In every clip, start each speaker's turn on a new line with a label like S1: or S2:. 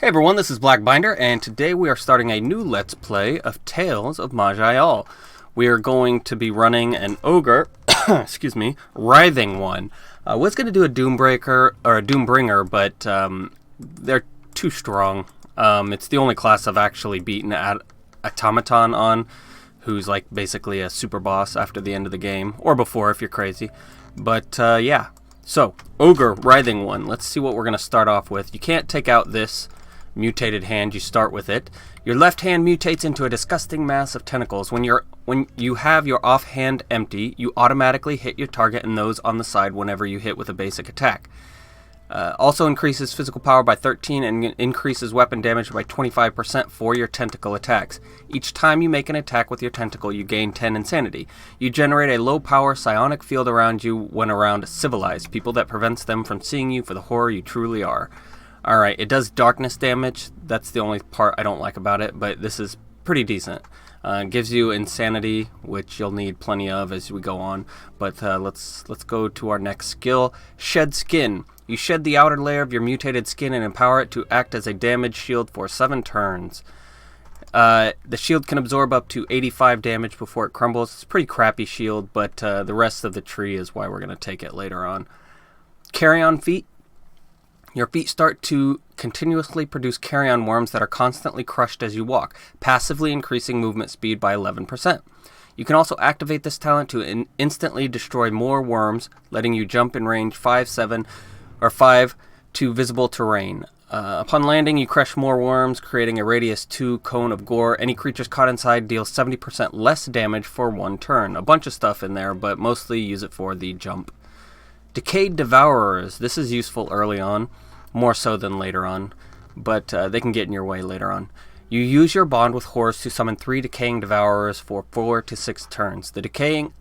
S1: Hey everyone, this is Blackbinder, and today we are starting a new Let's Play of Tales of Maj'eyal. We are going to be running an ogre, excuse me, Writhing One. I was going to do a Doombreaker, or a Doombringer, but they're too strong. It's the only class I've actually beaten Automaton on, who's like basically a super boss after the end of the game, or before if you're crazy. But yeah, so, Ogre Writhing One. Let's see what we're going to start off with. You can't take out this mutated hand, you start with it. Your left hand mutates into a disgusting mass of tentacles. When you have your off hand empty, you automatically hit your target and those on the side whenever you hit with a basic attack. Also increases physical power by 13 and increases weapon damage by 25% for your tentacle attacks. Each time you make an attack with your tentacle, you gain 10 insanity. You generate a low power psionic field around you when around civilized people that prevents them from seeing you for the horror you truly are. Alright, it does darkness damage. That's the only part I don't like about it, but this is pretty decent. It gives you insanity, which you'll need plenty of as we go on. But let's go to our next skill, Shed Skin. You shed the outer layer of your mutated skin and empower it to act as a damage shield for 7 turns. The shield can absorb up to 85 damage before it crumbles. It's a pretty crappy shield, but the rest of the tree is why we're going to take it later on. Carry-on feet. Your feet start to continuously produce carrion worms that are constantly crushed as you walk, passively increasing movement speed by 11%. You can also activate this talent to instantly destroy more worms, letting you jump in range 5 to visible terrain. Upon landing, you crush more worms, creating a radius 2 cone of gore. Any creatures caught inside deal 70% less damage for 1 turn. A bunch of stuff in there, but mostly use it for the jump. Decayed Devourers. This is useful early on, more so than later on, but they can get in your way later on. You use your bond with horrors to summon 3 Decaying Devourers for 4 to 6 turns. The Decaying,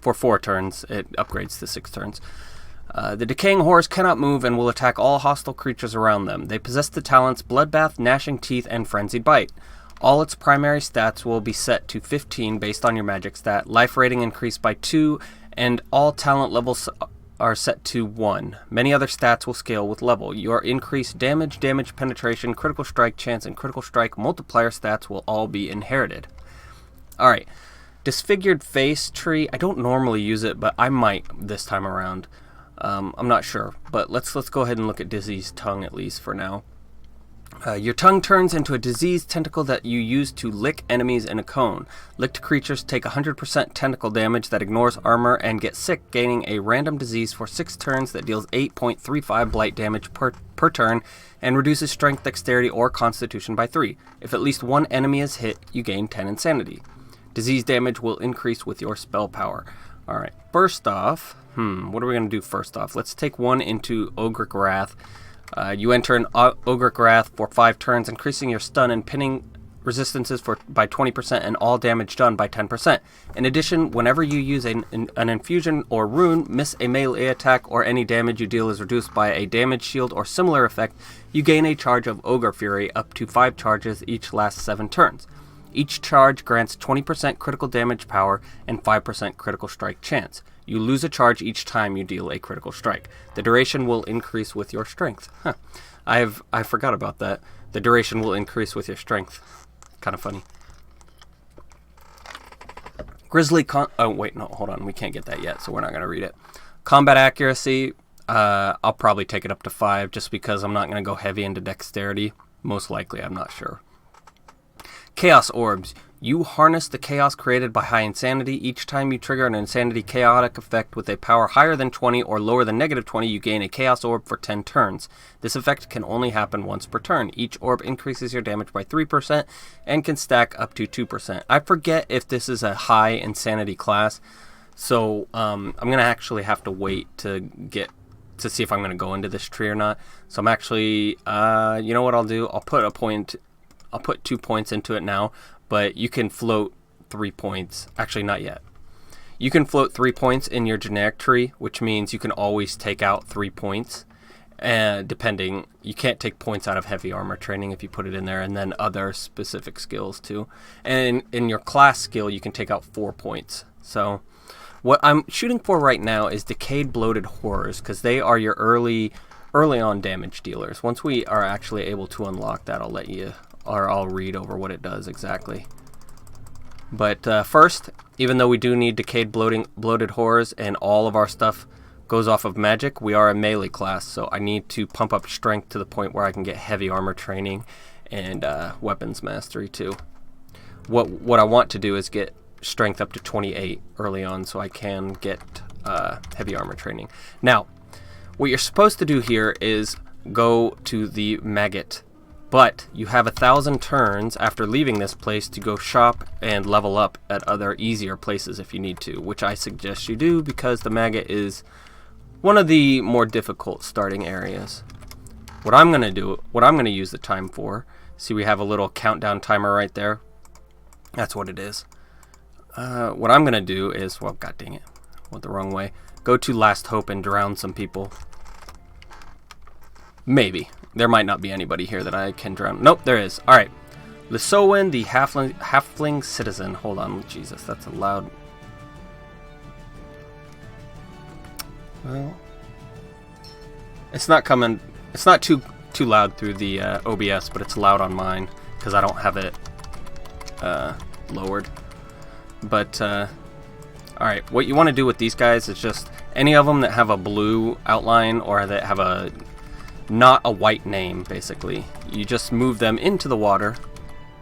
S1: for 4 turns, it upgrades to 6 turns. The Decaying Horrors cannot move and will attack all hostile creatures around them. They possess the talents Bloodbath, Gnashing Teeth, and Frenzied Bite. All its primary stats will be set to 15 based on your magic stat, life rating increased by 2, and all talent levels are set to 1. Many other stats will scale with level. Your increased damage, damage penetration, critical strike chance, and critical strike multiplier stats will all be inherited. Alright, Disfigured Face tree. I don't normally use it, but I might this time around. I'm not sure, but let's go ahead and look at Diseased Tongue at least for now. Your tongue turns into a diseased tentacle that you use to lick enemies in a cone. Licked creatures take 100% tentacle damage that ignores armor and get sick, gaining a random disease for 6 turns that deals 8.35 blight damage per turn and reduces strength, dexterity, or constitution by 3. If at least one enemy is hit, you gain 10 insanity. Disease damage will increase with your spell power. Alright, first off, what are we going to do first off? Let's take one into Ogric Wrath. You enter an Ogric Wrath for 5 turns, increasing your stun and pinning resistances by 20% and all damage done by 10%. In addition, whenever you use an infusion or rune, miss a melee attack, or any damage you deal is reduced by a damage shield or similar effect, you gain a charge of Ogre Fury, up to 5 charges each lasts 7 turns. Each charge grants 20% critical damage power and 5% critical strike chance. You lose a charge each time you deal a critical strike. The duration will increase with your strength. I forgot about that. The duration will increase with your strength. Kind of funny. Oh wait, no, hold on. We can't get that yet, so we're not going to read it. Combat accuracy. I'll probably take it up to 5 just because I'm not going to go heavy into dexterity. Most likely, I'm not sure. Chaos Orbs. You harness the chaos created by high insanity. Each time you trigger an insanity chaotic effect with a power higher than 20 or lower than negative 20, you gain a chaos orb for 10 turns. This effect can only happen once per turn. Each orb increases your damage by 3% and can stack up to 2%. I forget if this is a high insanity class, so I'm going to actually have to wait to see if I'm going to go into this tree or not. So I'm actually, you know what I'll do? I'll put 2 points into it now. But you can float 3 points. Actually, not yet. You can float 3 points in your generic tree, which means you can always take out 3 points. Depending, you can't take points out of heavy armor training if you put it in there, and then other specific skills too. And in your class skill, you can take out 4 points. So what I'm shooting for right now is Decayed Bloated Horrors, because they are your early early on damage dealers. Once we are actually able to unlock that, I'll let you, or I'll read over what it does exactly. But first, even though we do need decayed bloated horrors and all of our stuff goes off of magic, we are a melee class, so I need to pump up strength to the point where I can get heavy armor training and weapons mastery too. What I want to do is get strength up to 28 early on so I can get heavy armor training. Now, what you're supposed to do here is go to the maggot, but you have 1,000 turns after leaving this place to go shop and level up at other easier places if you need to, which I suggest you do because the maggot is one of the more difficult starting areas. What I'm going to use the time for, see we have a little countdown timer right there. That's what it is. What I'm going to do is, well, god dang it, went the wrong way. Go to Last Hope and drown some people. Maybe. There might not be anybody here that I can drown. Nope, there is. Alright. Lisowin, the halfling citizen. Hold on, Jesus, that's a loud... Well... It's not coming... It's not too loud through the OBS, but it's loud on mine, because I don't have it lowered. But, alright, what you want to do with these guys is just... Any of them that have a blue outline, or that have a... not a white name, basically. You just move them into the water,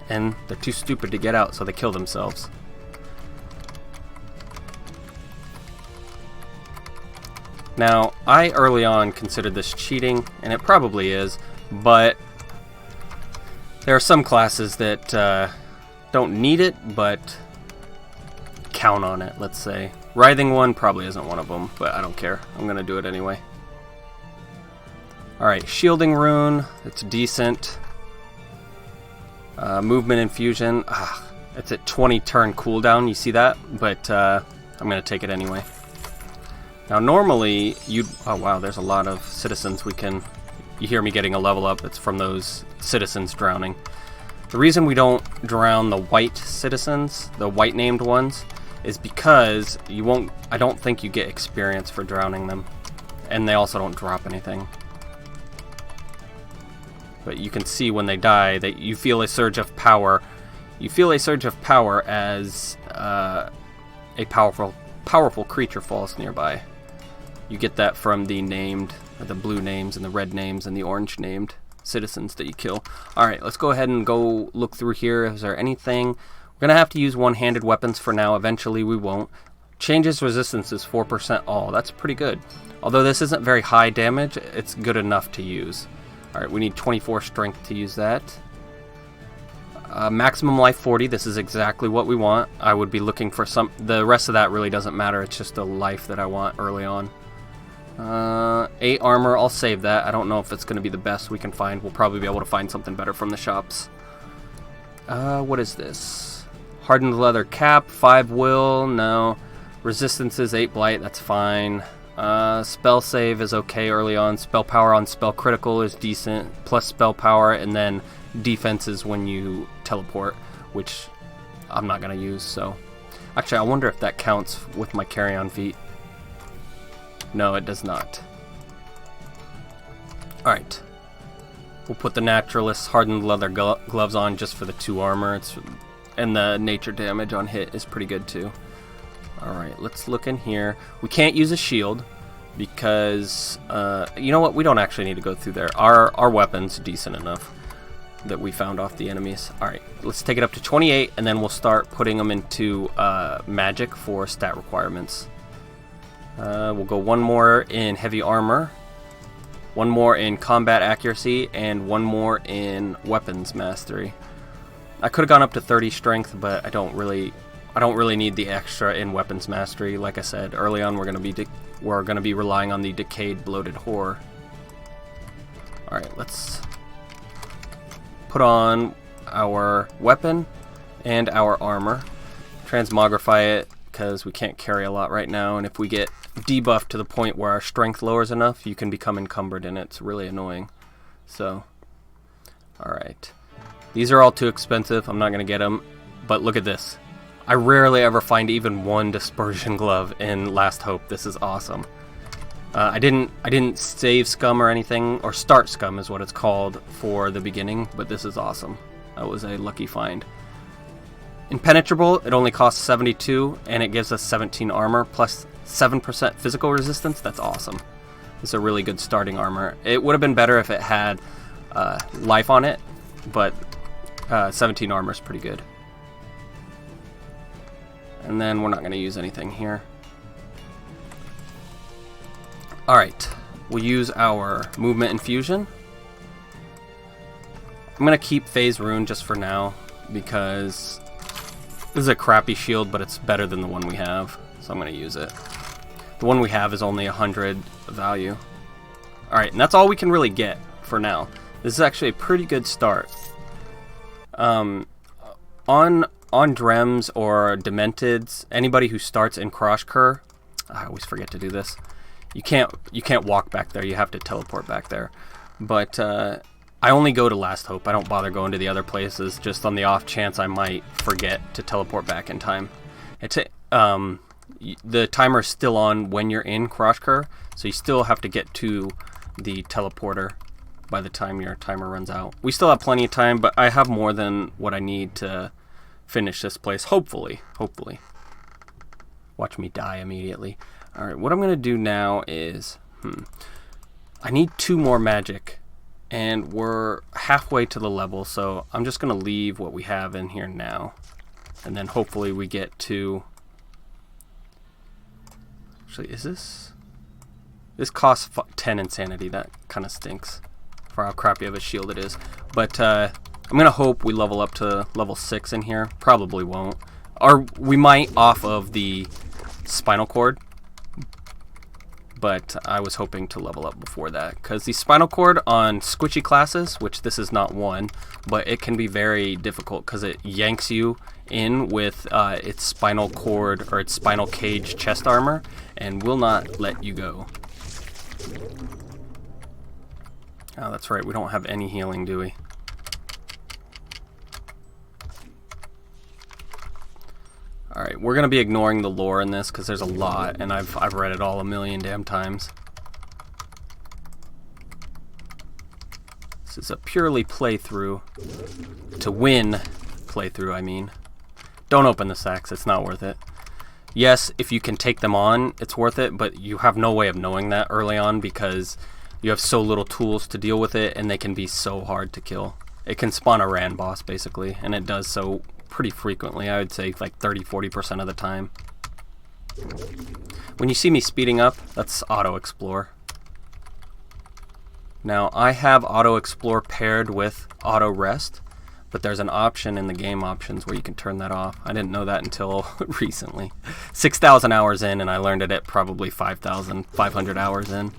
S1: and they're too stupid to get out, so they kill themselves. Now, I early on considered this cheating, and it probably is, but there are some classes that don't need it, but count on it, let's say. Writhing One probably isn't one of them, but I don't care. I'm going to do it anyway. Alright, Shielding Rune, it's decent. Movement Infusion, it's at 20 turn cooldown, you see that? But I'm going to take it anyway. Now normally, oh wow, there's a lot of citizens you hear me getting a level up, it's from those citizens drowning. The reason we don't drown the white citizens, the white named ones, is because I don't think you get experience for drowning them. And they also don't drop anything. But you can see when they die that you feel a surge of power. You feel a surge of power as a powerful creature falls nearby. You get that from the blue names and the red names and the orange named citizens that you kill. Alright, let's go ahead and go look through here. Is there anything? We're going to have to use one-handed weapons for now. Eventually we won't. Changes resistance is 4% all. That's pretty good. Although this isn't very high damage, it's good enough to use. Alright, we need 24 strength to use that. Maximum life 40, this is exactly what we want. I would be looking for the rest of that really doesn't matter, it's just a life that I want early on. 8 armor, I'll save that. I don't know if it's going to be the best we can find. We'll probably be able to find something better from the shops. What is this? Hardened leather cap, 5 will, no. Resistance is 8 blight, that's fine. Spell save is okay early on. Spell power on spell critical is decent, plus spell power, and then defense is when you teleport, which I'm not going to use, so... Actually, I wonder if that counts with my carry-on feat. No, it does not. Alright. We'll put the Naturalist hardened leather gloves on just for the 2 armor. And the nature damage on hit is pretty good too. Alright, let's look in here. We can't use a shield because, you know what? We don't actually need to go through there. Our weapon's decent enough that we found off the enemies. Alright, let's take it up to 28 and then we'll start putting them into magic for stat requirements. We'll go 1 more in heavy armor, 1 more in combat accuracy, and 1 more in weapons mastery. I could have gone up to 30 strength, but I don't really need the extra in weapons mastery. Like I said early on, we're gonna be relying on the decayed bloated horror. All right, let's put on our weapon and our armor, transmogrify it because we can't carry a lot right now, and if we get debuffed to the point where our strength lowers enough, you can become encumbered and it's really annoying. So, alright. These are all too expensive, I'm not going to get them, but look at this. I rarely ever find even 1 dispersion glove in Last Hope. This is awesome. I didn't save scum or anything, or start scum is what it's called for the beginning, but this is awesome. That was a lucky find. Impenetrable, it only costs 72, and it gives us 17 armor, plus 7% physical resistance. That's awesome. It's a really good starting armor. It would have been better if it had life on it, but 17 armor is pretty good. And then we're not going to use anything here. Alright, we'll use our movement infusion. I'm going to keep Phase Rune just for now, because this is a crappy shield, but it's better than the one we have, so I'm going to use it. The one we have is only 100 value. Alright, and that's all we can really get for now. This is actually a pretty good start. On Drems or Dementeds, anybody who starts in Kroshkur, I always forget to do this. You can't walk back there. You have to teleport back there. But I only go to Last Hope. I don't bother going to the other places, just on the off chance I might forget to teleport back in time. The timer is still on when you're in Kroshkur, so you still have to get to the teleporter by the time your timer runs out. We still have plenty of time, but I have more than what I need to finish this place, hopefully. Watch me die immediately. Alright, what I'm going to do now is... I need 2 more magic, and we're halfway to the level, so I'm just going to leave what we have in here now. And then hopefully we get to... Actually, is this... This costs 10 insanity. That kind of stinks for how crappy of a shield it is. But I'm going to hope we level up to level 6 in here. Probably won't. Or we might off of the spinal cord. But I was hoping to level up before that, because the spinal cord on squishy classes, which this is not one, but it can be very difficult because it yanks you in with its spinal cord or its spinal cage chest armor and will not let you go. Oh, that's right, we don't have any healing, do we? Alright, we're going to be ignoring the lore in this because there's a lot, and I've read it all a million damn times. This is a purely playthrough. To win playthrough, I mean. Don't open the sacks, it's not worth it. Yes, if you can take them on, it's worth it, but you have no way of knowing that early on because you have so little tools to deal with it, and they can be so hard to kill. It can spawn a Ran boss, basically, and it does so pretty frequently. I would say like 30-40% of the time. When you see me speeding up, that's auto explore. Now I have auto explore paired with auto rest, but there's an option in the game options where you can turn that off. I didn't know that until recently. 6,000 hours in, and I learned it at probably 5,500 hours in.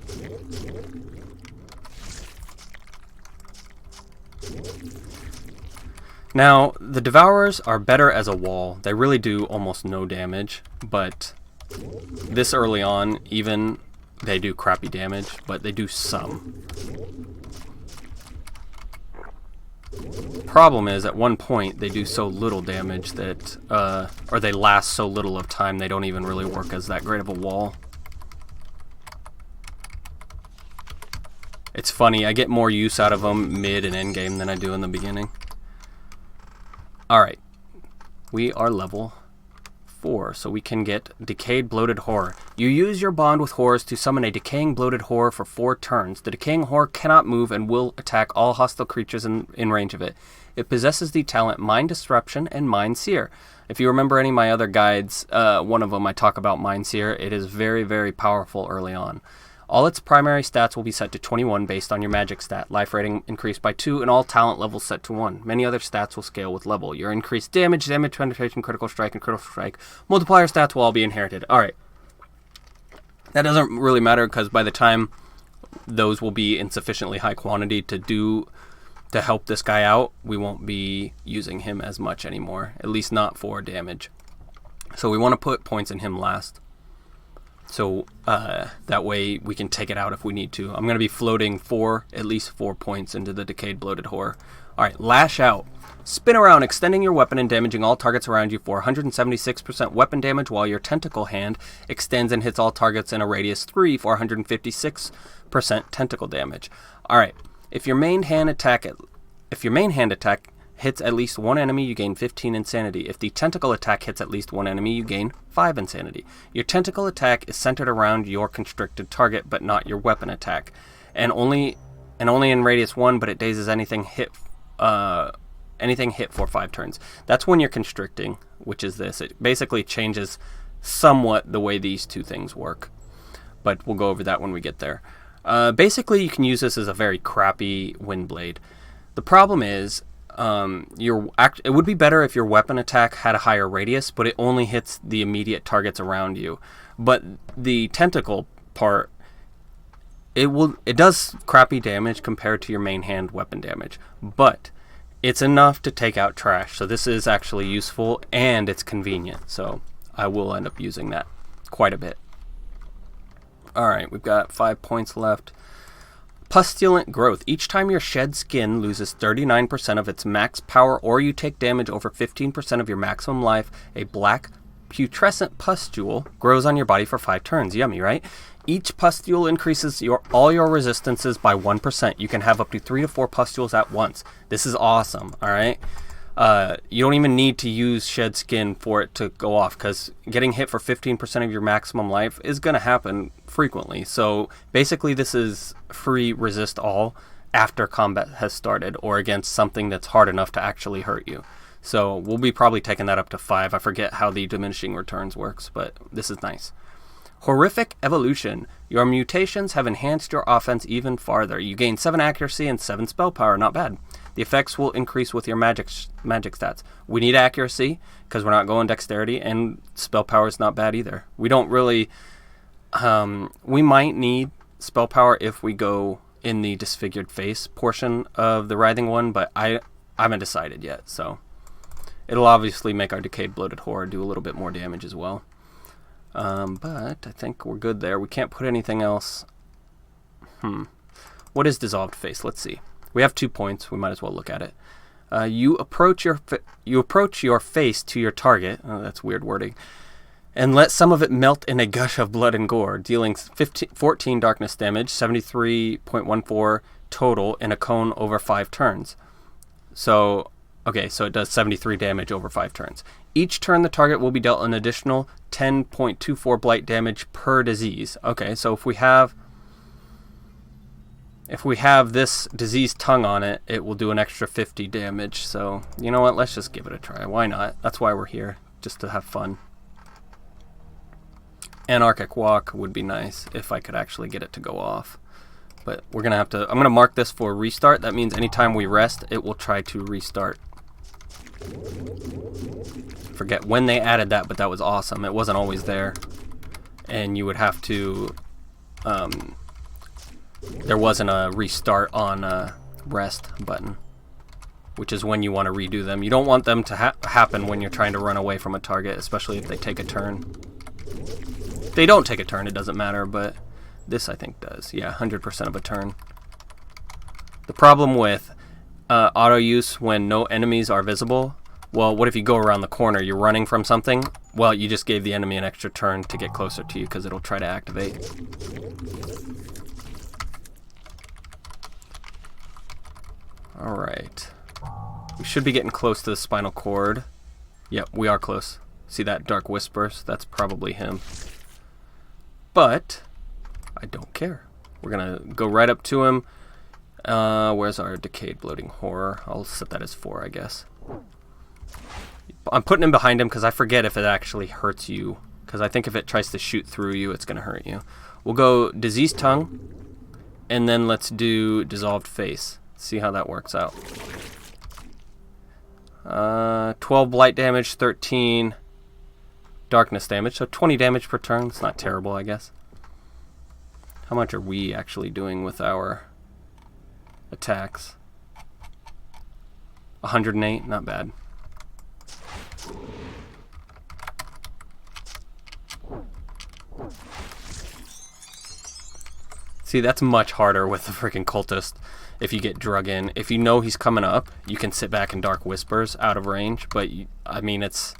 S1: Now, the Devourers are better as a wall. They really do almost no damage, but this early on, even, they do crappy damage, but they do some. Problem is, at one point, they do so little damage that, or they last so little of time, they don't even really work as that great of a wall. It's funny, I get more use out of them mid and end game than I do in the beginning. Alright, we are level 4, so we can get Decayed Bloated Horror. You use your bond with horrors to summon a Decaying Bloated Horror for 4 turns. The Decaying Horror cannot move and will attack all hostile creatures in range of it. It possesses the talent Mind Disruption and Mind Seer. If you remember any of my other guides, one of them I talk about Mind Seer. It is very, very powerful early on. All its primary stats will be set to 21 based on your magic stat. Life rating increased by 2, and all talent levels set to 1. Many other stats will scale with level. Your increased damage, damage penetration, critical strike, and critical strike multiplier stats will all be inherited. Alright. That doesn't really matter because by the time those will be in sufficiently high quantity to help this guy out, we won't be using him as much anymore. At least not for damage. So we want to put points in him last. So that way we can take it out if we need to. I'm going to be floating at least 4 points into the Decayed Bloated Horror. Alright, Lash Out. Spin around, extending your weapon and damaging all targets around you for 176% weapon damage, while your tentacle hand extends and hits all targets in a radius 3 for 156% tentacle damage. Alright, if your main hand attack hits at least one enemy, you gain 15 insanity. If the tentacle attack hits at least one enemy, you gain 5 insanity. Your tentacle attack is centered around your constricted target, but not your weapon attack, and only in radius 1, but it dazes anything hit for 5 turns. That's when you're constricting, which is this. It basically changes somewhat the way these two things work, but we'll go over that when we get there. Basically, you can use this as a very crappy wind blade. The problem is, it would be better if your weapon attack had a higher radius, but it only hits the immediate targets around you. But the tentacle part, it does crappy damage compared to your main hand weapon damage, but it's enough to take out trash. So this is actually useful and it's convenient. So I will end up using that quite a bit. Alright, we've got 5 points left. Postulant Growth. Each time your shed skin loses 39% of its max power or you take damage over 15% of your maximum life, a black putrescent pustule grows on your body for 5 turns. Yummy, right? Each pustule increases all your resistances by 1%. You can have up to 3 to 4 pustules at once. This is awesome, alright? You don't even need to use shed skin for it to go off, because getting hit for 15% of your maximum life is going to happen frequently. So basically this is free resist all after combat has started, or against something that's hard enough to actually hurt you. So we'll be probably taking that up to 5. I forget how the diminishing returns works, but this is nice. Horrific Evolution. Your mutations have enhanced your offense even farther. You gain 7 accuracy and 7 spell power. Not bad. The effects will increase with your magic stats. We need accuracy because we're not going dexterity, and spell power is not bad either. We don't really... we might need spell power if we go in the Disfigured Face portion of the Writhing One, but I haven't decided yet. So it'll obviously make our Decayed Bloated Horror do a little bit more damage as well. But I think we're good there. We can't put anything else. What is Dissolved Face? Let's see. We have 2 points. We might as well look at it. You approach your face to your target. Oh, that's weird wording. And let some of it melt in a gush of blood and gore, dealing 14 darkness damage, 73.14 total in a cone over 5 turns. So, okay, so it does 73 damage over 5 turns. Each turn the target will be dealt an additional 10.24 blight damage per disease. Okay, so if we have this diseased tongue on it, it will do an extra 50 damage. So, you know what? Let's just give it a try. Why not? That's why we're here, just to have fun. Anarchic Walk would be nice if I could actually get it to go off. But we're going to have to... I'm going to mark this for restart. That means anytime we rest, it will try to restart. Forget when they added that, but that was awesome. It wasn't always there. And you would have to... there wasn't a restart on a rest button, which is when you want to redo them. You don't want them to happen when you're trying to run away from a target, especially if they take a turn. If they don't take a turn, it doesn't matter, but this I think does. Yeah, 100% of a turn. The problem with auto use when no enemies are visible, well, what if you go around the corner, you're running from something? Well, you just gave the enemy an extra turn to get closer to you because it'll try to activate. Alright. We should be getting close to the spinal cord. Yep, we are close. See that dark whispers? That's probably him. But I don't care. We're gonna go right up to him. Where's our Decayed Bloating Horror? I'll set that as 4, I guess. I'm putting him behind him because I forget if it actually hurts you. Because I think if it tries to shoot through you, it's gonna hurt you. We'll go Diseased Tongue, and then let's do Dissolved Face. See how that works out. 12 blight damage, 13 darkness damage, so 20 damage per turn. It's not terrible, I guess. How much are we actually doing with our attacks? 108, not bad. See, that's much harder with the freaking cultist if you get drug in. If you know he's coming up, you can sit back in Dark Whispers out of range, but I mean, it's...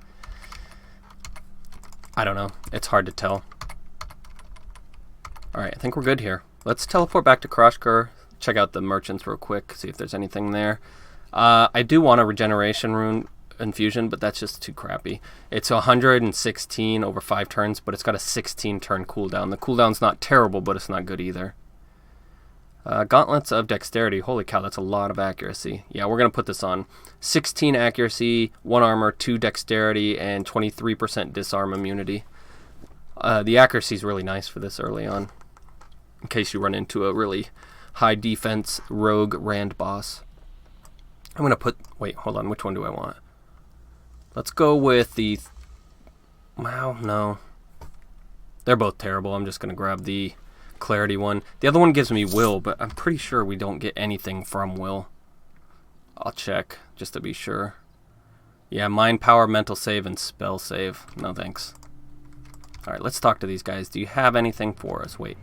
S1: I don't know. It's hard to tell. Alright, I think we're good here. Let's teleport back to Kroshkar, check out the merchants real quick, see if there's anything there. I do want a regeneration rune infusion, but that's just too crappy. It's 116 over 5 turns, but it's got a 16 turn cooldown. The cooldown's not terrible, but it's not good either. Gauntlets of Dexterity. Holy cow, that's a lot of accuracy. Yeah, we're going to put this on. 16 accuracy, 1 armor, 2 dexterity, and 23% disarm immunity. The accuracy is really nice for this early on, in case you run into a really high defense rogue rand boss. I'm going to put... Wait, hold on. Which one do I want? Let's go with the... Wow, no. They're both terrible. I'm just going to grab the Clarity one. The other one gives me will, but I'm pretty sure we don't get anything from will. I'll check, just to be sure. Yeah, Mind Power, Mental Save, and Spell Save. No thanks. Alright, let's talk to these guys. Do you have anything for us? Wait.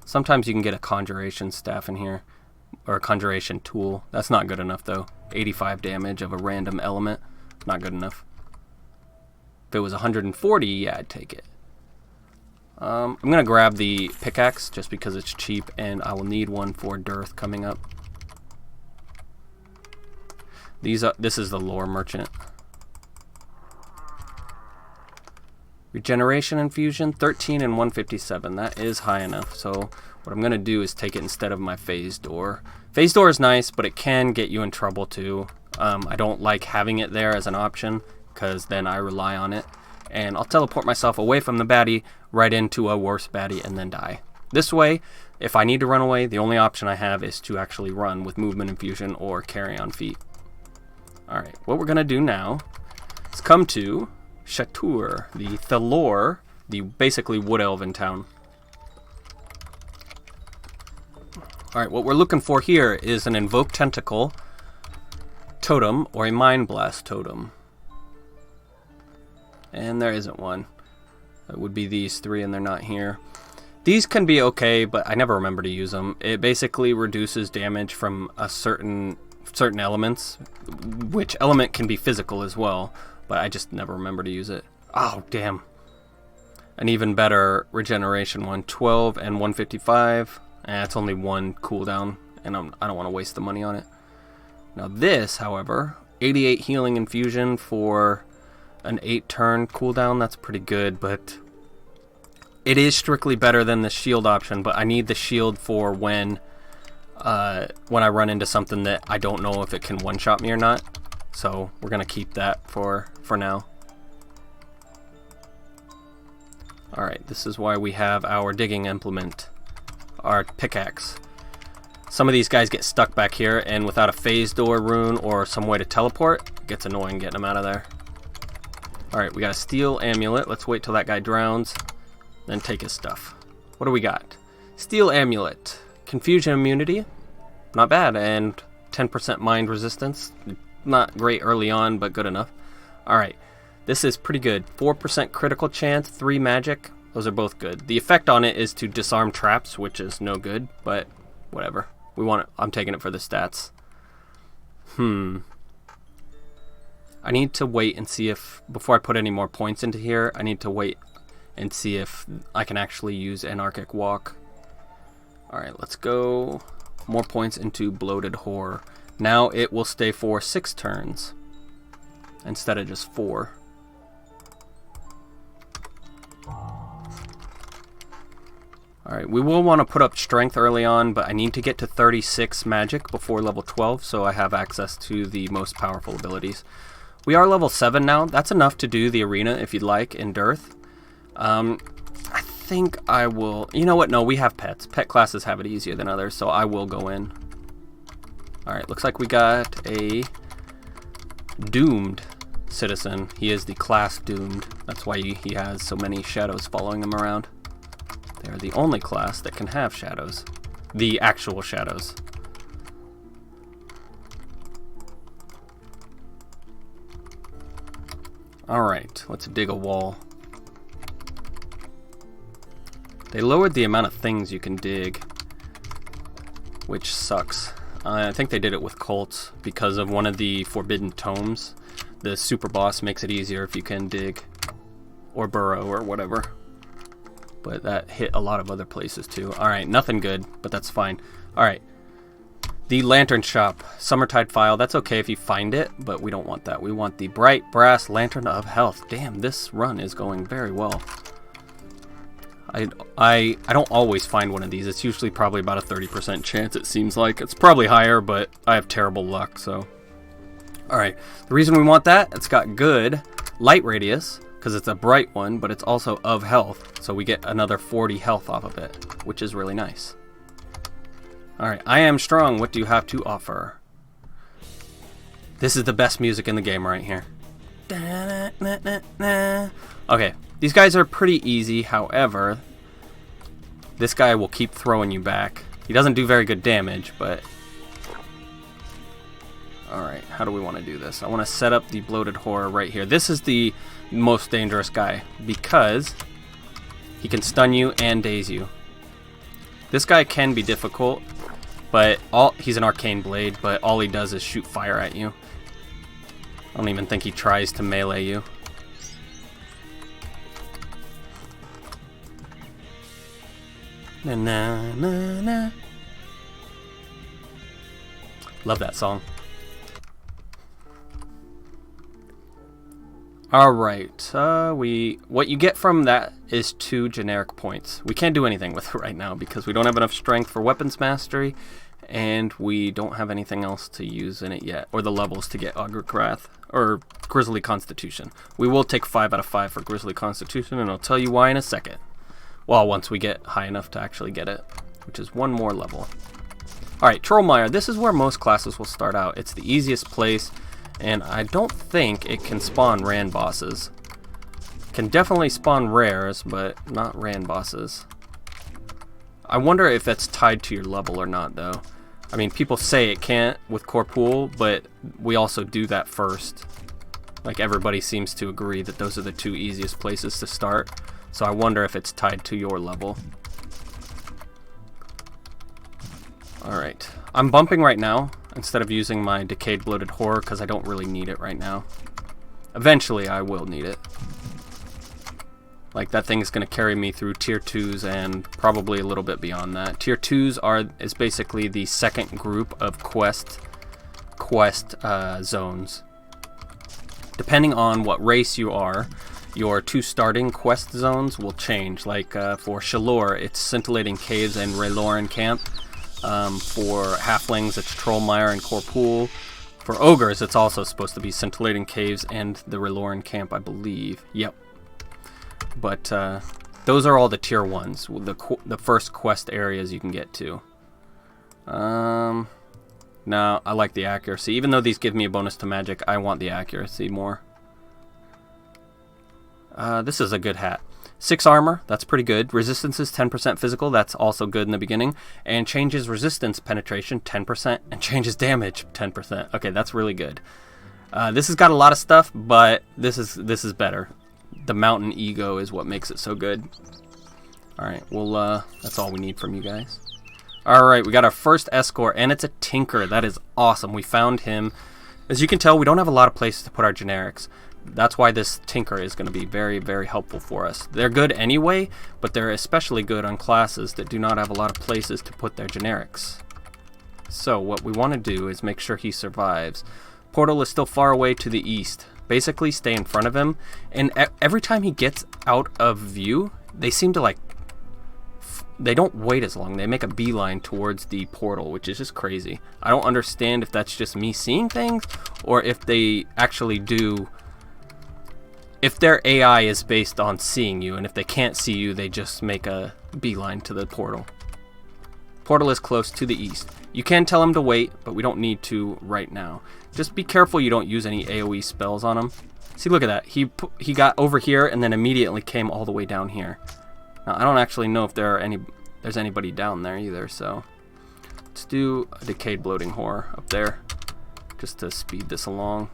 S1: Sometimes you can get a Conjuration Staff in here. Or a Conjuration Tool. That's not good enough, though. 85 damage of a random element. Not good enough. If it was 140, yeah, I'd take it. I'm going to grab the pickaxe just because it's cheap, and I will need one for Dearth coming up. This is the lore merchant. Regeneration infusion, 13 and 157. That is high enough, so what I'm going to do is take it instead of my Phase Door. Phase Door is nice, but it can get you in trouble too. I don't like having it there as an option, because then I rely on it. And I'll teleport myself away from the baddie, right into a worse baddie, and then die. This way, if I need to run away, the only option I have is to actually run with movement infusion or carry on feet. Alright, what we're going to do now is come to Shatur, the Thalor, the basically wood elven town. Alright, what we're looking for here is an Invoke Tentacle totem or a Mind Blast totem. And there isn't one. It would be these three, and they're not here. These can be okay, but I never remember to use them. It basically reduces damage from a certain elements, which element can be physical as well, but I just never remember to use it. Oh, damn. An even better regeneration one, 12 and 155. It's only one cooldown, and I don't want to waste the money on it. Now this, however, 88 healing infusion for an 8-turn cooldown. That's pretty good, but it is strictly better than the shield option, but I need the shield for when I run into something that I don't know if it can one-shot me or not. So we're going to keep that for now. Alright, this is why we have our digging implement, our pickaxe. Some of these guys get stuck back here, and without a Phase Door rune or some way to teleport, it gets annoying getting them out of there. Alright, we got a Steel Amulet. Let's wait till that guy drowns, then take his stuff. What do we got? Steel Amulet. Confusion immunity. Not bad. And 10% mind resistance. Not great early on, but good enough. Alright, this is pretty good. 4% critical chance, 3 magic. Those are both good. The effect on it is to disarm traps, which is no good, but whatever. We want it. I'm taking it for the stats. I need to wait and see if, before I put any more points into here, I need to wait and see if I can actually use Anarchic Walk. Alright, let's go. More points into Bloated Horror. Now it will stay for 6 turns instead of just 4. Alright, we will want to put up strength early on, but I need to get to 36 magic before level 12, so I have access to the most powerful abilities. We are level 7 now. That's enough to do the arena if you'd like in Dearth. I think I will... You know what? No, we have pets. Pet classes have it easier than others, so I will go in. Alright, looks like we got a Doomed citizen. He is the class Doomed. That's why he has so many shadows following him around. They are the only class that can have shadows. The actual shadows. Alright, let's dig a wall. They lowered the amount of things you can dig. which sucks. I think they did it with Colts because of one of the forbidden tomes. The super boss makes it easier if you can dig or burrow or whatever. But that hit a lot of other places too. Alright, nothing good, but that's fine. Alright. The Lantern Shop. Summertide File. That's okay if you find it, but we don't want that. We want the Bright Brass Lantern of Health. Damn, this run is going very well. I don't always find one of these. It's usually probably about a 30% chance, it seems like. It's probably higher, but I have terrible luck, so. Alright, the reason we want that, it's got good light radius, because it's a bright one, but it's also of health, so we get another 40 health off of it, which is really nice. Alright, I am strong. What do you have to offer? This is the best music in the game right here. Okay, these guys are pretty easy, however, this guy will keep throwing you back. He doesn't do very good damage, but... Alright, how do we want to do this? I want to set up the Bloated Horror right here. This is the most dangerous guy, because he can stun you and daze you. This guy can be difficult, but he's an arcane blade, but all he does is shoot fire at you. I don't even think he tries to melee you. Na na na na. Love that song. Alright, what you get from that is 2 generic points. We can't do anything with it right now because we don't have enough strength for weapons mastery, and we don't have anything else to use in it yet, or the levels to get Ogric Wrath, or Grizzly Constitution. We will take 5 out of 5 for Grizzly Constitution, and I'll tell you why in a second. Well, once we get high enough to actually get it, which is 1 more level. Alright, Trollmire, this is where most classes will start out. It's the easiest place, and I don't think it can spawn Rand bosses. It can definitely spawn rares, but not Rand bosses. I wonder if it's tied to your level or not, though. I mean, people say it can't with Corpool, but we also do that first. Like, everybody seems to agree that those are the 2 easiest places to start. So I wonder if it's tied to your level. Alright. I'm bumping right now, instead of using my Decayed Bloated Horror, because I don't really need it right now. Eventually, I will need it. Like, that thing is going to carry me through Tier 2s and probably a little bit beyond that. Tier 2s is basically the second group of quest zones. Depending on what race you are, your 2 starting quest zones will change. Like, for Shalor, it's Scintillating Caves and Rayloran Camp. For Halflings, it's Trollmire and Corpool. For Ogres, it's also supposed to be Scintillating Caves and the Rayloran Camp, I believe. Yep. But those are all the Tier 1s, the first quest areas you can get to. No, I like the accuracy. Even though these give me a bonus to magic, I want the accuracy more. This is a good hat. 6 armor, that's pretty good. Resistance is 10% physical, that's also good in the beginning. And changes resistance penetration 10%, and changes damage 10%. Okay, that's really good. This has got a lot of stuff, but this is better. The Mountain Ego is what makes it so good. Alright, well, that's all we need from you guys. Alright, we got our first escort, and it's a Tinker. That is awesome. We found him. As you can tell, we don't have a lot of places to put our generics. That's why this Tinker is going to be very, very helpful for us. They're good anyway, but they're especially good on classes that do not have a lot of places to put their generics. So what we want to do is make sure he survives. Portal is still far away to the east. Basically stay in front of him, and every time he gets out of view, they seem to they don't wait as long. They make a beeline towards the portal, which is just crazy. I don't understand if that's just me seeing things, or if they actually do... If their AI is based on seeing you, and if they can't see you, they just make a beeline to the portal. Portal is close to the east. You can tell him to wait, but we don't need to right now. Just be careful you don't use any AoE spells on him. See, look at that. He got over here and then immediately came all the way down here. Now, I don't actually know if there's anybody down there either, so... Let's do a Decayed Bloating Horror up there, just to speed this along.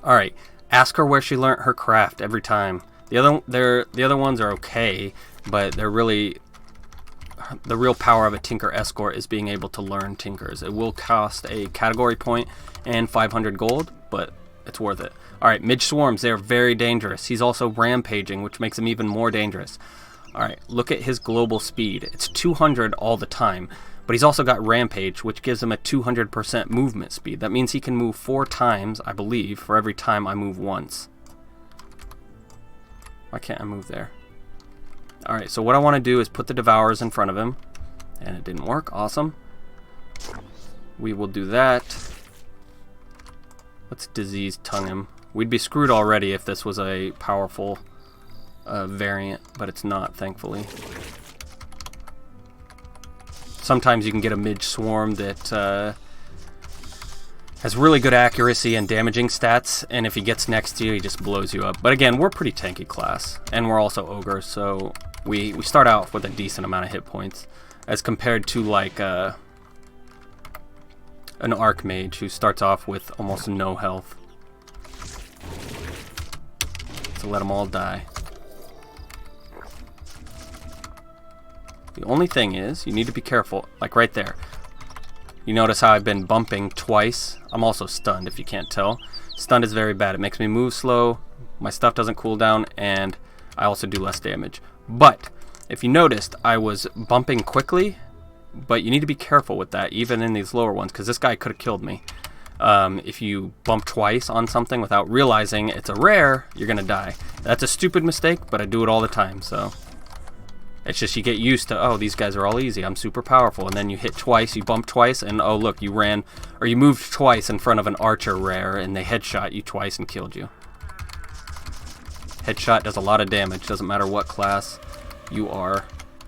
S1: Alright, ask her where she learnt her craft every time. The other ones are okay. but they're really... The real power of a Tinker Escort is being able to learn Tinkers. It will cost a category point and 500 gold, but it's worth it. Alright, Midge Swarms, they're very dangerous. He's also rampaging, which makes him even more dangerous. Alright, look at his global speed. It's 200 all the time, but he's also got Rampage, which gives him a 200% movement speed. That means he can move 4 times, I believe, for every time I move once. Why can't I move there? Alright, so what I want to do is put the Devourers in front of him. And it didn't work. Awesome. We will do that. Let's Disease Tongue him. We'd be screwed already if this was a powerful variant, but it's not, thankfully. Sometimes you can get a Midge Swarm that has really good accuracy and damaging stats, and if he gets next to you, he just blows you up. But again, we're pretty tanky class, and we're also ogres, so we start out with a decent amount of hit points, as compared to like an Archmage who starts off with almost no health. So let them all die. The only thing is, you need to be careful, like right there. You notice how I've been bumping twice. I'm also stunned, if you can't tell. Stunned is very bad. It makes me move slow, my stuff doesn't cool down, and I also do less damage. But, if you noticed, I was bumping quickly, but you need to be careful with that, even in these lower ones, because this guy could have killed me. If you bump twice on something without realizing it's a rare, you're going to die. That's a stupid mistake, but I do it all the time, so... It's just you get used to, oh, these guys are all easy, I'm super powerful, and then you hit twice, you bump twice, and oh look, you ran, or you moved twice in front of an archer rare, and they headshot you twice and killed you. Headshot does a lot of damage, doesn't matter what class you are.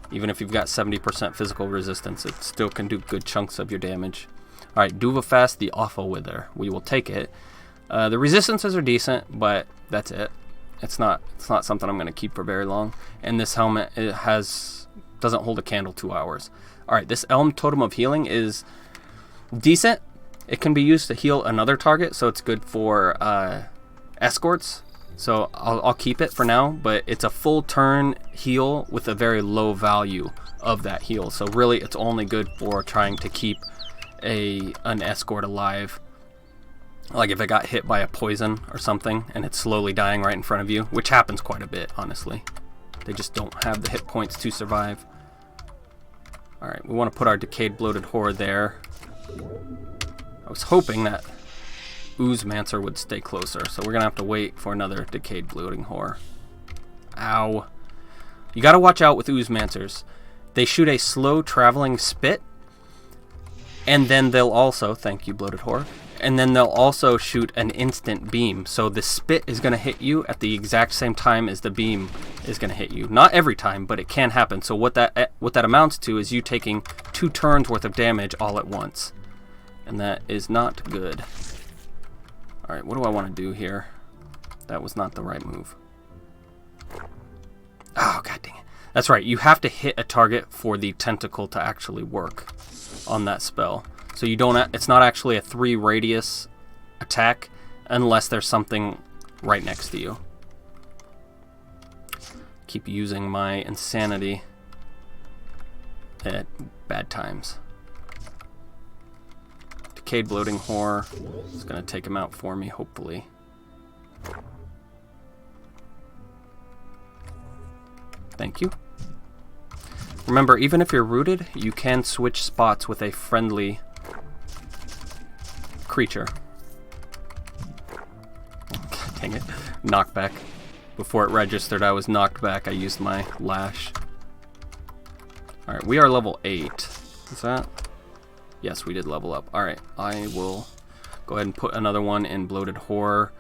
S1: Even if you've got 70% physical resistance, it still can do good chunks of your damage. Alright, Duvafast the Awful Wither. We will take it. The resistances are decent, but that's it. It's not something I'm going to keep for very long. And this helmet, it doesn't hold a candle 2 hours. Alright, this Elm Totem of Healing is decent. It can be used to heal another target, so it's good for escorts. So I'll keep it for now, but it's a full turn heal with a very low value of that heal. So really it's only good for trying to keep an escort alive. Like if it got hit by a poison or something and it's slowly dying right in front of you, which happens quite a bit, honestly. They just don't have the hit points to survive. Alright, we want to put our Decayed Bloated Horror there. I was hoping that Oozemancer would stay closer, so we're going to have to wait for another Decayed Bloating Horror. Ow. You got to watch out with Oozemancers. They shoot a slow traveling spit, and then they'll also, thank you Bloated Horror, and then they'll also shoot an instant beam. So the spit is going to hit you at the exact same time as the beam is going to hit you. Not every time, but it can happen. So what that amounts to is you taking 2 turns worth of damage all at once. And that is not good. Alright, what do I want to do here? That was not the right move. Oh, god dang it. That's right, you have to hit a target for the tentacle to actually work on that spell. So you don't. It's not actually a 3 radius attack unless there's something right next to you. Keep using my insanity at bad times. Decayed Bloating Horror is going to take him out for me, hopefully. Thank you. Remember, even if you're rooted, you can switch spots with a friendly creature. God dang it. Knockback. Before it registered I was knocked back, I used my lash. Alright, we are level 8. Is that? Yes, we did level up. Alright, I will go ahead and put another one in Bloated Horror.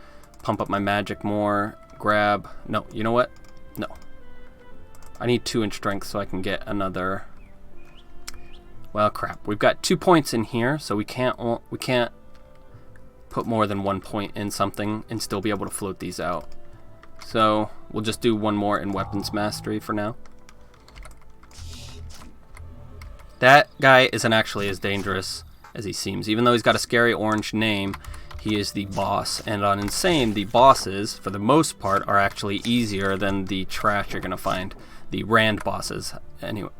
S1: Pump up my magic more. Grab. No, you know what? No. I need 2 in strength so I can get another. Well, crap. We've got 2 points in here, so we can't put more than 1 point in something and still be able to float these out. So we'll just do 1 more in Weapons Mastery for now. That guy isn't actually as dangerous as he seems. Even though he's got a scary orange name, he is the boss. And on Insane, the bosses, for the most part, are actually easier than the trash you're going to find. the Rand bosses. Anyway,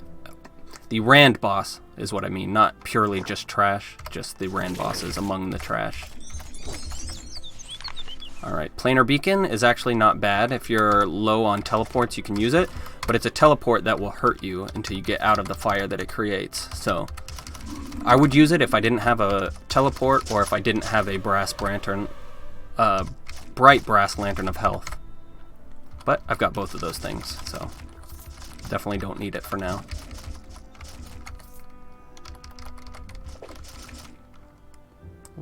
S1: the Rand boss is what I mean, not purely just trash, just the Rand bosses among the trash. Alright, Planar Beacon is actually not bad. If you're low on teleports, you can use it, but it's a teleport that will hurt you until you get out of the fire that it creates. So, I would use it if I didn't have a teleport, or if I didn't have a bright brass lantern of health. But I've got both of those things, so definitely don't need it for now.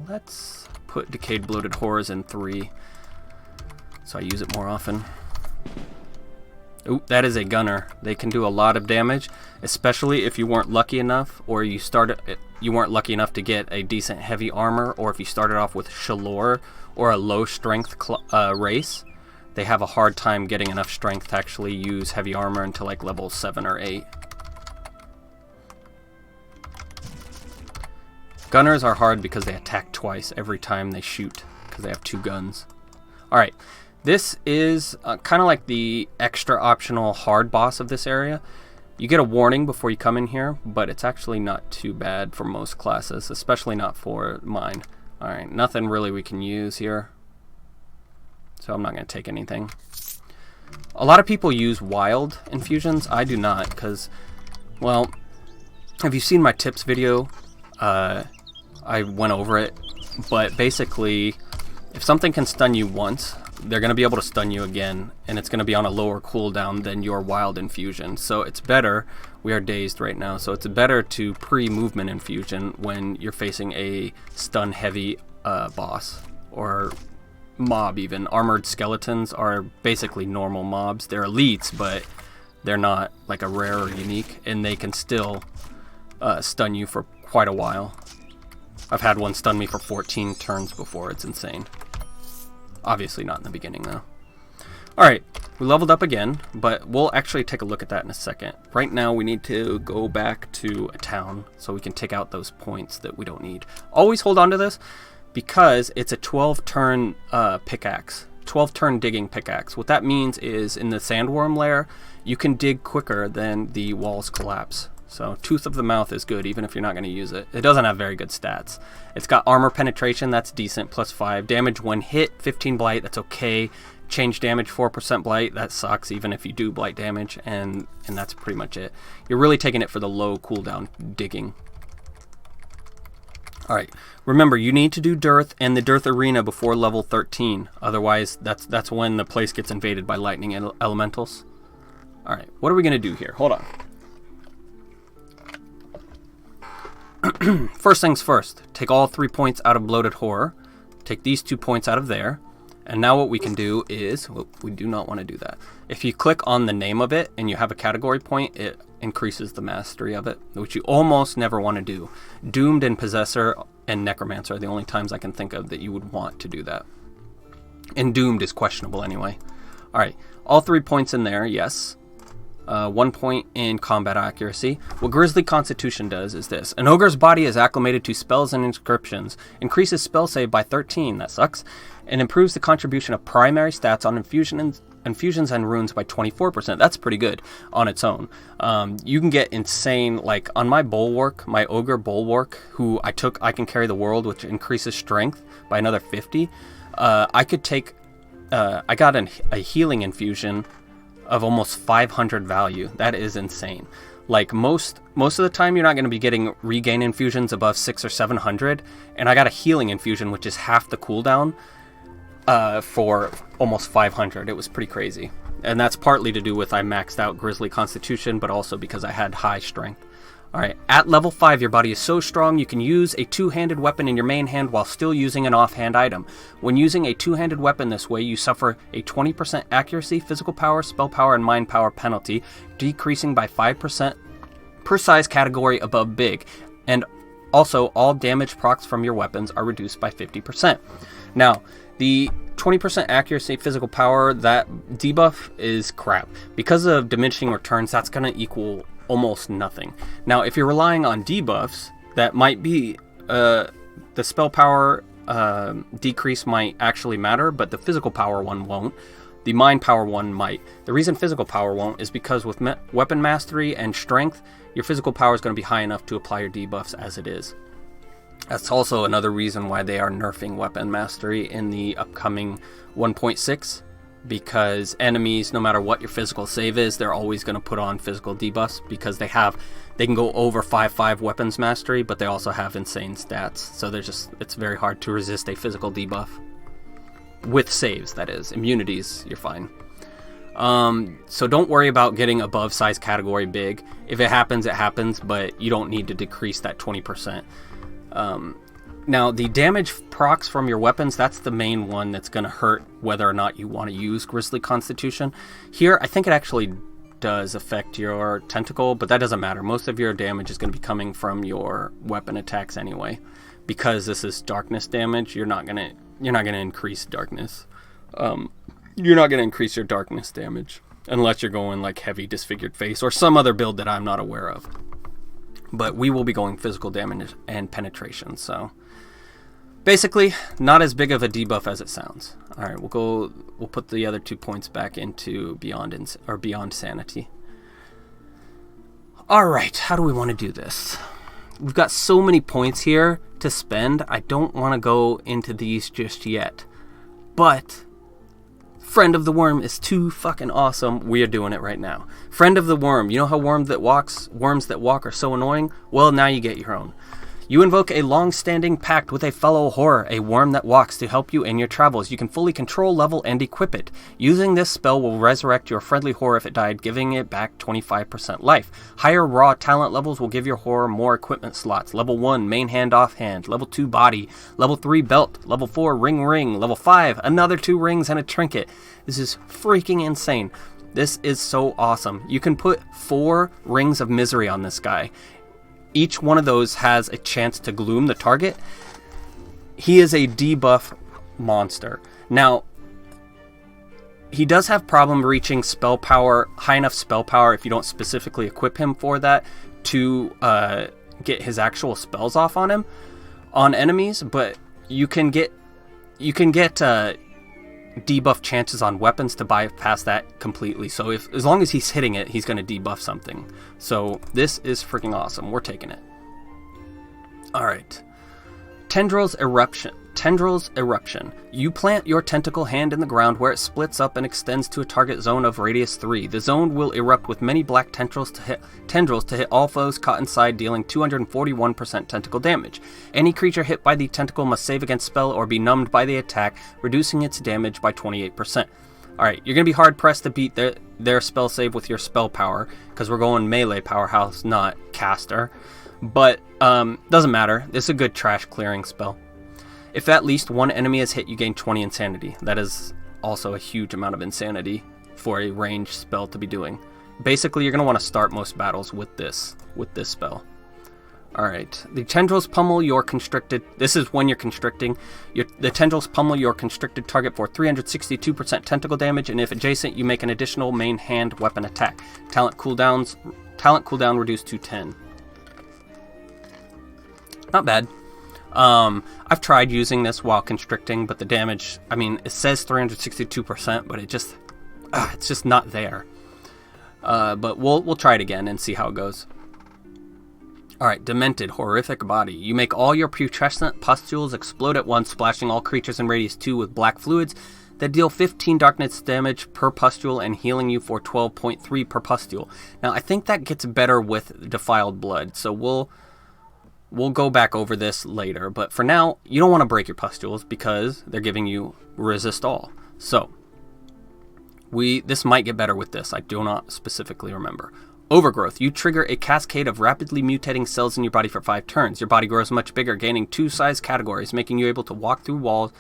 S1: Let's put Decayed Bloated Horrors in 3, so I use it more often. Ooh, that is a gunner. They can do a lot of damage, especially if you weren't lucky enough, or you weren't lucky enough to get a decent heavy armor, or if you started off with Shalor or a low strength race. They have a hard time getting enough strength to actually use heavy armor until like level 7 or 8. Gunners are hard because they attack twice every time they shoot, because they have 2 guns. Alright, this is kind of like the extra optional hard boss of this area. You get a warning before you come in here, but it's actually not too bad for most classes, especially not for mine. Alright, nothing really we can use here, so I'm not going to take anything. A lot of people use wild infusions. I do not, because, well, have you seen my tips video? I went over it, but basically, if something can stun you once, they're going to be able to stun you again, and it's going to be on a lower cooldown than your wild infusion. So it's better, we are dazed right now, so it's better to pre-movement infusion when you're facing a stun heavy boss, or mob even. Armored skeletons are basically normal mobs. They're elites, but they're not like a rare or unique, and they can still stun you for quite a while. I've had one stun me for 14 turns before. It's insane. Obviously not in the beginning, though. Alright, we leveled up again, but we'll actually take a look at that in a second. Right now, we need to go back to a town so we can take out those points that we don't need. Always hold on to this, because it's a 12-turn pickaxe. 12-turn digging pickaxe. What that means is, in the sandworm lair, you can dig quicker than the walls collapse. So Tooth of the Mouth is good, even if you're not going to use it. It doesn't have very good stats. It's got armor penetration, that's decent, +5. Damage when hit, 15 blight, that's okay. Change damage, 4% blight, that sucks, even if you do blight damage, and that's pretty much it. You're really taking it for the low cooldown digging. Alright, remember, you need to do Dearth and the Dearth Arena before level 13. Otherwise, that's when the place gets invaded by lightning elementals. Alright, what are we going to do here? Hold on. First things first, take all 3 points out of Bloated Horror, take these 2 points out of there, and now what we can do is, well, we do not want to do that. If you click on the name of it and you have a category point, it increases the mastery of it, which you almost never want to do. Doomed and Possessor and Necromancer are the only times I can think of that you would want to do that. And Doomed is questionable anyway. Alright, all 3 points in there, yes. 1 point in combat accuracy. What Grisly Constitution does is this. An ogre's body is acclimated to spells and inscriptions. Increases spell save by 13, that sucks. And improves the contribution of primary stats on infusions and runes by 24%. That's pretty good on its own. You can get insane, like on my Bulwark, my Ogre Bulwark, who I Can Carry the World, which increases strength by another 50. I could take, I got a healing infusion of almost 500 value. That is insane. Like most of the time you're not going to be getting regain infusions above 600 or 700, and I got a healing infusion which is half the cooldown for almost 500. It was pretty crazy, and that's partly to do with I maxed out Grisly Constitution, but also because I had high strength. Alright, at level 5 your body is so strong you can use a two-handed weapon in your main hand while still using an offhand item. When using a two-handed weapon this way, you suffer a 20% accuracy, physical power, spell power, and mind power penalty, decreasing by 5% per size category above big. And also, all damage procs from your weapons are reduced by 50%. Now, the 20% accuracy, physical power, that debuff is crap. Because of diminishing returns, that's going to equal almost nothing. Now, if you're relying on debuffs, that might be the spell power decrease might actually matter, but the physical power one won't. The mind power one might. The reason physical power won't is because with weapon mastery and strength, your physical power is going to be high enough to apply your debuffs as it is. That's also another reason why they are nerfing weapon mastery in the upcoming 1.6, because enemies, no matter what your physical save is, they're always going to put on physical debuffs because they can go over 5/5 weapons mastery, but they also have insane stats. So it's very hard to resist a physical debuff. With saves, that is. Immunities, you're fine. So don't worry about getting above size category big. If it happens, it happens, but you don't need to decrease that 20%. Now, the damage procs from your weapons, that's the main one that's going to hurt whether or not you want to use Grisly Constitution. Here, I think it actually does affect your tentacle, but that doesn't matter. Most of your damage is going to be coming from your weapon attacks anyway. Because this is darkness damage, you're not going to increase darkness. You're not going to increase your darkness damage unless you're going like heavy disfigured face or some other build that I'm not aware of. But we will be going physical damage and penetration, so basically not as big of a debuff as it sounds. All right, we'll put the other 2 points back into beyond sanity. All right, how do we want to do this? We've got so many points here to spend. I don't want to go into these just yet, but Friend of the Worm is too fucking awesome. We are doing it right now. Friend of the Worm. You know how worms that walk are so annoying? Well, now you get your own. You invoke a long-standing pact with a fellow horror, a worm that walks, to help you in your travels. You can fully control, level, and equip it. Using this spell will resurrect your friendly horror if it died, giving it back 25% life. Higher raw talent levels will give your horror more equipment slots. Level 1, main hand offhand. Level 2, body. Level 3, belt. Level 4, ring. Level 5, another 2 rings and a trinket. This is freaking insane. This is so awesome. You can put 4 rings of misery on this guy. Each one of those has a chance to gloom the target. He is a debuff monster. Now, he does have problem reaching spell power, high enough spell power if you don't specifically equip him for that to get his actual spells off on enemies, but you can get debuff chances on weapons to bypass that completely. So as long as he's hitting it, he's going to debuff something. So this is freaking awesome. We're taking it. All right. Tendrils Eruption. You plant your tentacle hand in the ground where it splits up and extends to a target zone of radius 3. The zone will erupt with many black tendrils to hit all foes caught inside, dealing 241% tentacle damage. Any creature hit by the tentacle must save against spell or be numbed by the attack, reducing its damage by 28%. Alright, you're going to be hard pressed to beat their spell save with your spell power, because we're going melee powerhouse, not caster. But doesn't matter. This is a good trash clearing spell. If at least one enemy is hit, you gain 20 insanity. That is also a huge amount of insanity for a ranged spell to be doing. Basically, you're going to want to start most battles with this spell. Alright, the tendrils pummel your constricted... This is when you're constricting. The tendrils pummel your constricted target for 362% tentacle damage, and if adjacent, you make an additional main hand weapon attack. Talent cooldown reduced to 10. Not bad. I've tried using this while constricting, but the damage, I mean, it says 362%, but it's just not there. But we'll try it again and see how it goes. Alright, Demented, Horrific Body. You make all your putrescent pustules explode at once, splashing all creatures in radius 2 with black fluids that deal 15 darkness damage per pustule and healing you for 12.3 per pustule. Now, I think that gets better with Defiled Blood, so we'll go back over this later, but for now, you don't want to break your pustules because they're giving you resist all. So, this might get better with this. I do not specifically remember. Overgrowth. You trigger a cascade of rapidly mutating cells in your body for 5 turns. Your body grows much bigger, gaining 2 size categories, making you able to walk through walls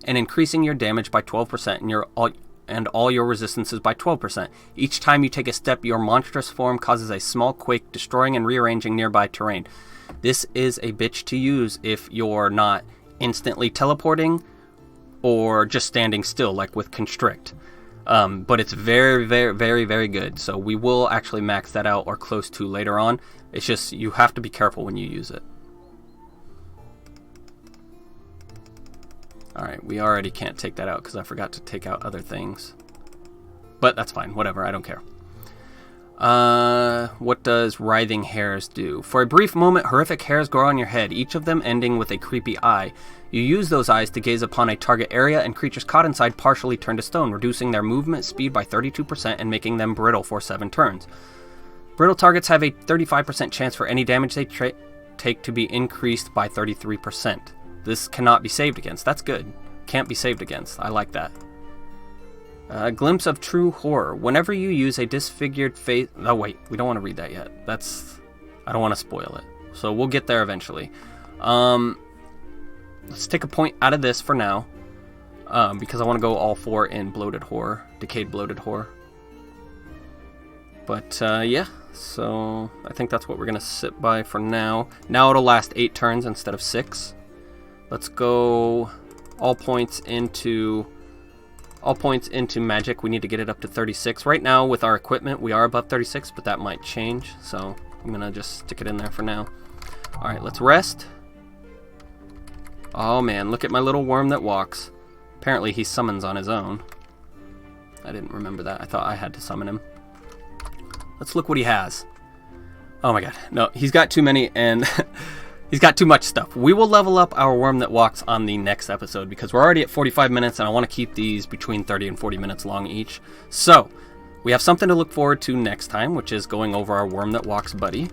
S1: and increasing your damage by 12% and all your resistances by 12%. Each time you take a step, your monstrous form causes a small quake, destroying and rearranging nearby terrain. This is a bitch to use if you're not instantly teleporting or just standing still, like with Constrict. But it's very, very, very, very good. So we will actually max that out or close to later on. It's just you have to be careful when you use it. Alright, we already can't take that out because I forgot to take out other things. but that's fine. Whatever, I don't care. What does writhing hairs do? For a brief moment, horrific hairs grow on your head, each of them ending with a creepy eye. You use those eyes to gaze upon a target area, and creatures caught inside partially turn to stone, reducing their movement speed by 32% and making them brittle for 7 turns. Brittle targets have a 35% chance for any damage they take to be increased by 33%. This cannot be saved against. That's good. Can't be saved against. I like that. Glimpse of True Horror. Whenever you use a disfigured face... Oh, wait. We don't want to read that yet. I don't want to spoil it. So we'll get there eventually. Let's take a point out of this for now. Because I want to go all 4 in Bloated Horror. Decayed Bloated Horror. But, yeah. So, I think that's what we're going to sit by for now. Now it'll last 8 turns instead of 6. Let's go all points into magic. We need to get it up to 36. Right now, with our equipment, we are above 36, but that might change. So I'm going to just stick it in there for now. All right, let's rest. Oh, man, look at my little worm that walks. Apparently, he summons on his own. I didn't remember that. I thought I had to summon him. Let's look what he has. Oh, my God. No, he's got too many, and... He's got too much stuff. We will level up our worm that walks on the next episode because we're already at 45 minutes and I want to keep these between 30 and 40 minutes long each. So, we have something to look forward to next time, which is going over our worm that walks buddy.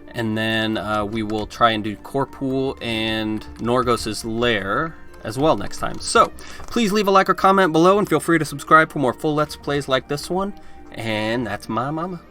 S1: And then we will try and do Corpool and Norgos's lair as well next time. So, please leave a like or comment below and feel free to subscribe for more full Let's Plays like this one. And that's my mama.